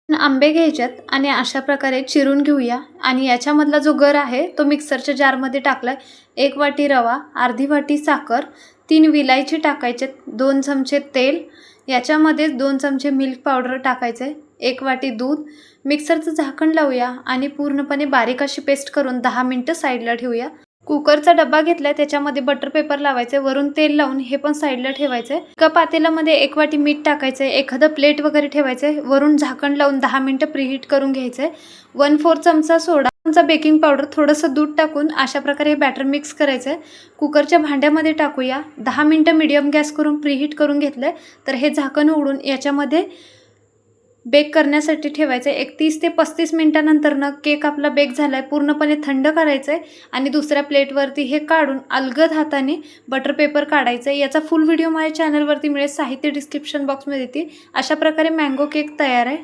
आंबे घ्यायच्यात आणि अशा प्रकारे चिरून घेऊया आणि याच्यामधला जो गर आहे तो मिक्सरच्या जारमध्ये टाकलाय। 1 वाटी रवा, अर्धी वाटी साखर, 3 विलायची टाकायचे, 2 चमचे तेल, याच्यामध्ये 2 चमचे मिल्क पावडर टाकायचे, 1 वाटी दूध, मिक्सरचं झाकण लावूया आणि पूर्णपणे बारीक अशी पेस्ट करून 10 मिनिटं साईडला ठेवूया। कुकरचा डब्बा घेतलाय, त्याच्यामध्ये बटर पेपर लावायचे, वरून तेल लावून हे पण साईडला ठेवायचे। एका पातेल्यामध्ये 1 वाटी मीठ टाकायचे, एखादं प्लेट वगैरे ठेवायचे, वरून झाकण लावून 10 मिनिटं प्रीहीट करून घ्यायचे। 1/4 चमचा सोडा, चमचा बेकिंग पावडर, थोडंसं दूध टाकून अशा प्रकारे हे बॅटर मिक्स करायचं। कुकरच्या भांड्यामध्ये टाकूया, 10 मिनिटं मीडियम गॅस करून प्रीहीट करून घेतलंय। तर हे झाकण उघडून याच्यामध्ये बेक करण्यासाठी ठेवायचं। 31 ते 35 मिनिटांनंतर केक आपला बेक झालाय, पूर्णपणे थंड करायचंय आणि दुसऱ्या प्लेटवरती हे काढून अलगद हाताने बटर पेपर काढायचं। याचा फुल व्हिडिओ माझ्या चॅनलवरती मिळेल, साहित्य डिस्क्रिप्शन बॉक्समध्ये देते। अशा प्रकारे मँगो केक तयार आहे।